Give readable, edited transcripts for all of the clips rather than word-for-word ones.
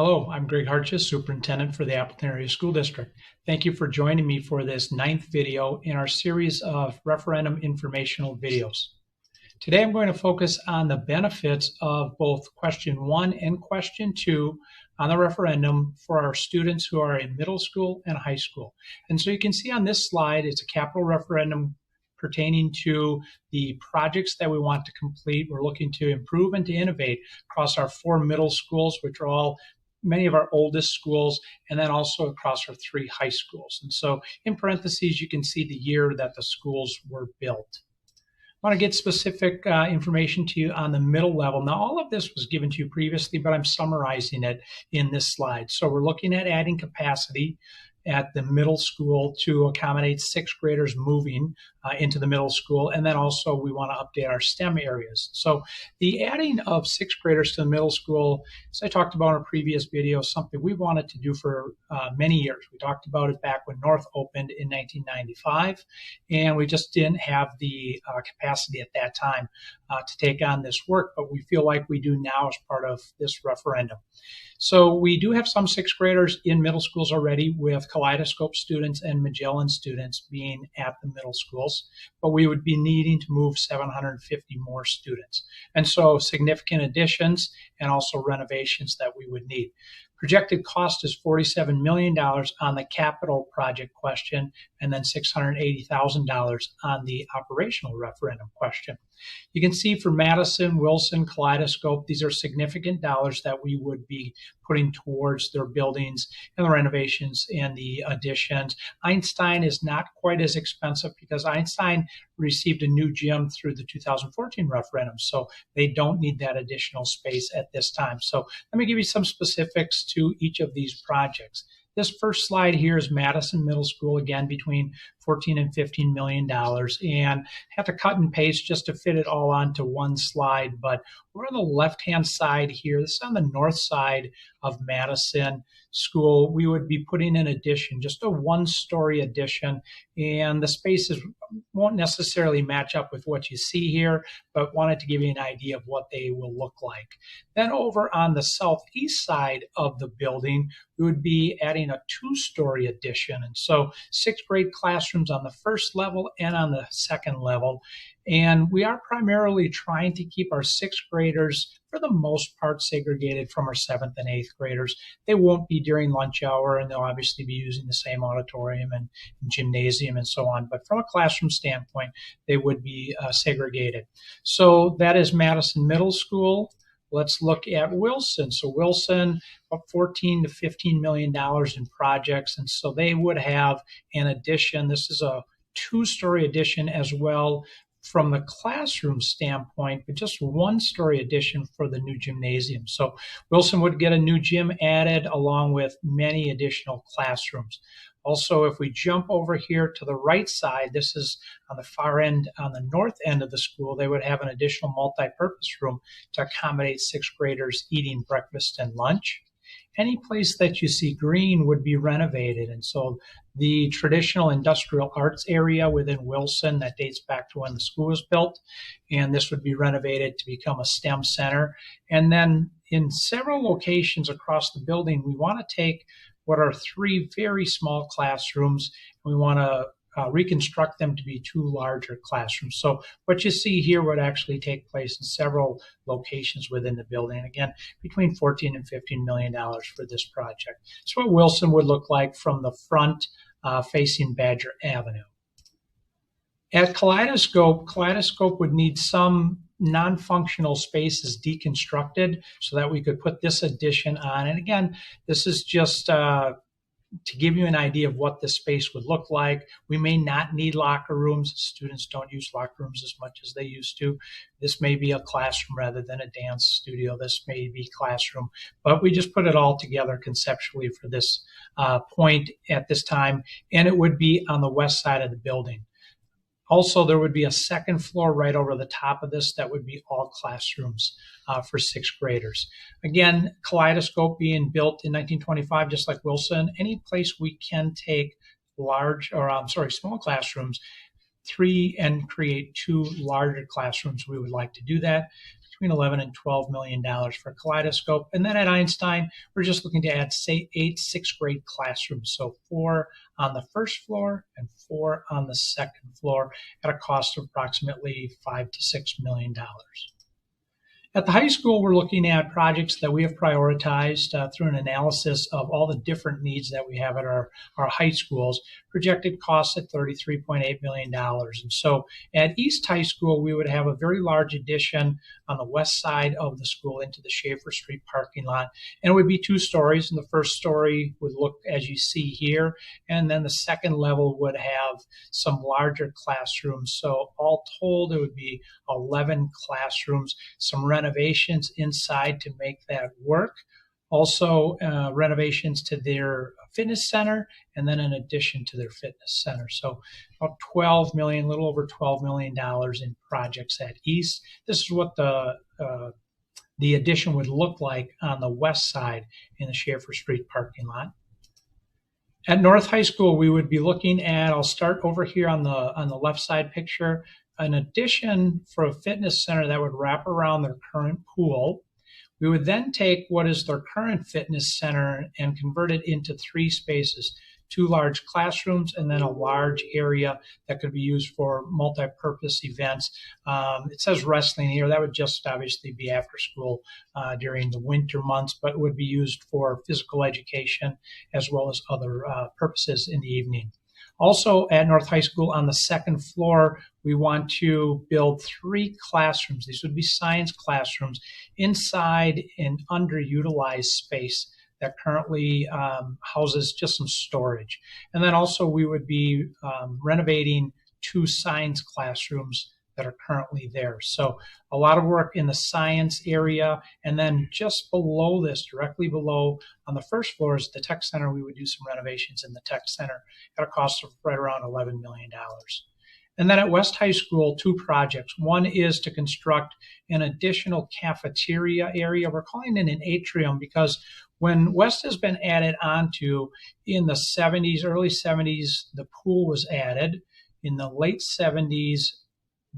Hello, I'm Greg Hartjes, Superintendent for the Appleton Area School District. Thank you for joining me for this 9th video in our series of referendum informational videos. Today I'm going to focus on the benefits of both question 1 and question 2 on the referendum for our students who are in middle school and high school. And so you can see on this slide, it's a capital referendum pertaining to the projects that we want to complete. We're looking to improve and to innovate across our 4 middle schools, which are all many of our oldest schools, and then also across our 3 high schools. And so in parentheses, you can see the year that the schools were built. I want to get specific information to you on the middle level. Now, all of this was given to you previously, but I'm summarizing it in this slide. So we're looking at adding capacity at the middle school to accommodate 6th graders moving into the middle school. And then also we want to update our STEM areas. So the adding of 6th graders to the middle school, as I talked about in a previous video, is something we wanted to do for many years. We talked about it back when North opened in 1995, and we just didn't have the capacity at that time to take on this work, but we feel like we do now as part of this referendum. So we do have some 6th graders in middle schools already, with Kaleidoscope students and Magellan students being at the middle schools, but we would be needing to move 750 more students. And so significant additions and also renovations that we would need. Projected cost is $47 million on the capital project question, and then $680,000 on the operational referendum question. You can see for Madison, Wilson, Kaleidoscope, these are significant dollars that we would be putting towards their buildings and the renovations and the additions. Einstein is not quite as expensive because Einstein received a new gym through the 2014 referendum, so they don't need that additional space at this time. So let me give you some specifics to each of these projects. This first slide here is Madison Middle School, again, between $14 and $15 million, and have to cut and paste just to fit it all onto one slide. But we're on the left-hand side here. This is on the north side of Madison School. We would be putting in addition, just a one-story addition, and the spaces won't necessarily match up with what you see here, but wanted to give you an idea of what they will look like. Then over on the southeast side of the building, we would be adding a 2-story addition. And so 6th grade classrooms on the first level and on the second level. And we are primarily trying to keep our 6th graders, for the most part, segregated from our 7th and 8th graders. They won't be during lunch hour, and they'll obviously be using the same auditorium and gymnasium and so on. But from a classroom standpoint, they would be segregated. So that is Madison Middle School. Let's look at Wilson. So Wilson, about $14 to $15 million in projects, and so they would have an addition. This is a 2-story addition as well from the classroom standpoint, but just 1-story addition for the new gymnasium. So Wilson would get a new gym added along with many additional classrooms. Also, if we jump over here to the right side, this is on the far end, on the north end of the school, they would have an additional multi-purpose room to accommodate 6th graders eating breakfast and lunch. Any place that you see green would be renovated. And so the traditional industrial arts area within Wilson, that dates back to when the school was built, and this would be renovated to become a STEM center. And then in several locations across the building, we want to take what are 3 very small classrooms, and we want to reconstruct them to be 2 larger classrooms. So what you see here would actually take place in several locations within the building. Again, between $14 and $15 million for this project. So what Wilson would look like from the front facing Badger Avenue. At Kaleidoscope would need some non-functional spaces deconstructed so that we could put this addition on. And again, this is just to give you an idea of what this space would look like. We may not need locker rooms. Students don't use locker rooms as much as they used to. This may be a classroom rather than a dance studio. This may be classroom, but we just put it all together conceptually for this point at this time, and it would be on the west side of the building. Also, there would be a 2nd floor right over the top of this that would be all classrooms for 6th graders. Again, Kaleidoscope being built in 1925, just like Wilson, any place we can take small classrooms 3 and create 2 larger classrooms. We would like to do that, between $11 and $12 million for Kaleidoscope. And then at Einstein, we're just looking to add, say, 8 6th grade classrooms. So 4 on the first floor and 4 on the second floor at a cost of approximately $5 to $6 million. At the high school, we're looking at projects that we have prioritized through an analysis of all the different needs that we have at our high schools, projected costs at $33.8 million. And so at East High School, we would have a very large addition on the west side of the school into the Schaefer Street parking lot. And it would be 2 stories. And the first story would look as you see here. And then the second level would have some larger classrooms. So all told, it would be 11 classrooms, some renovations inside to make that work. Also renovations to their fitness center, and then an addition to their fitness center. So about $12 million, a little over $12 million in projects at East. This is what the addition would look like on the west side in the Schaefer Street parking lot. At North High School, we would be looking at, I'll start over here on the left side picture, an addition for a fitness center that would wrap around their current pool. We would then take what is their current fitness center and convert it into 3 spaces, 2 large classrooms, and then a large area that could be used for multi-purpose events. It says wrestling here. That would just obviously be after school during the winter months, but would be used for physical education as well as other purposes in the evening. Also at North High School on the second floor, we want to build 3 classrooms. These would be science classrooms inside an underutilized space that currently houses just some storage. And then also we would be renovating 2 science classrooms that are currently there. So a lot of work in the science area. And then just below this, directly below on the first floor is the tech center. We would do some renovations in the tech center at a cost of right around $11 million. And then at West High School, 2 projects. One is to construct an additional cafeteria area. We're calling it an atrium because when West has been added onto in the 70s, early 70s, the pool was added. In the late 70s,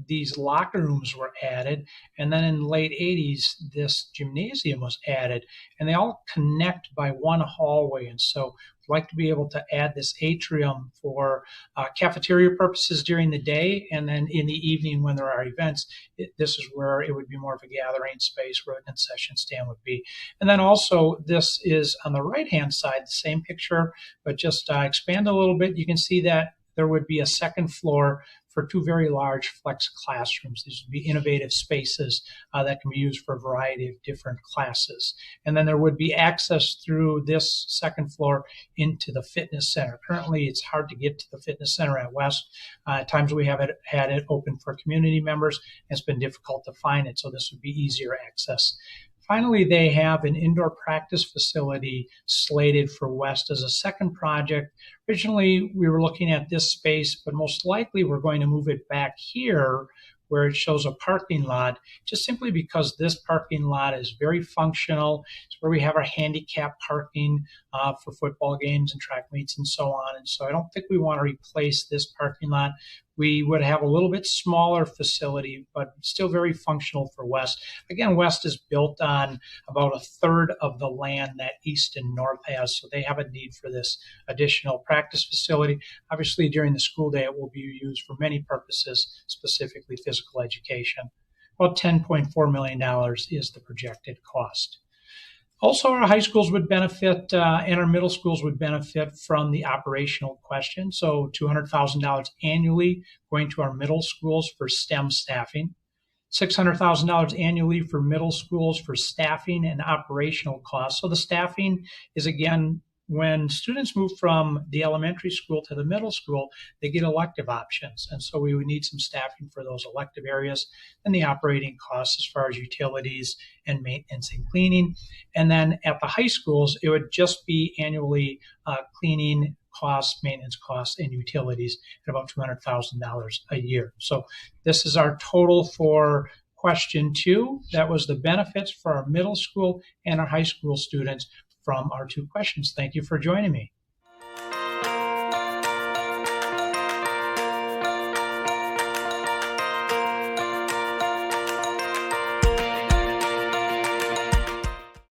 these locker rooms were added, and then in the late 80s, this gymnasium was added, and they all connect by one hallway. And so we'd like to be able to add this atrium for cafeteria purposes during the day, and then in the evening when there are events, this is where it would be more of a gathering space where the concession stand would be. And then also this is on the right-hand side, the same picture, but just expand a little bit. You can see that there would be a second floor for 2 very large flex classrooms. These would be innovative spaces that can be used for a variety of different classes. And then there would be access through this second floor into the fitness center. Currently, it's hard to get to the fitness center at West. At times we have had it open for community members. It's been difficult to find it, so this would be easier access. Finally, they have an indoor practice facility slated for West as a second project. Originally, we were looking at this space, but most likely we're going to move it back here where it shows a parking lot, just simply because this parking lot is very functional. It's where we have our handicap parking for football games and track meets and so on. And so I don't think we want to replace this parking lot. We would have a little bit smaller facility, but still very functional for West. Again, West is built on about 1/3 of the land that East and North has, so they have a need for this additional practice facility. Obviously, during the school day, it will be used for many purposes, specifically physical education. About $10.4 million is the projected cost. Also, our high schools would benefit and our middle schools would benefit from the operational question. So $200,000 annually going to our middle schools for STEM staffing, $600,000 annually for middle schools for staffing and operational costs. So the staffing is, again, when students move from the elementary school to the middle school, they get elective options. And so we would need some staffing for those elective areas, and the operating costs as far as utilities and maintenance and cleaning. And then at the high schools, it would just be annually cleaning costs, maintenance costs, and utilities at about $200,000 a year. So this is our total for question 2. That was the benefits for our middle school and our high school students from our 2 questions. Thank you for joining me.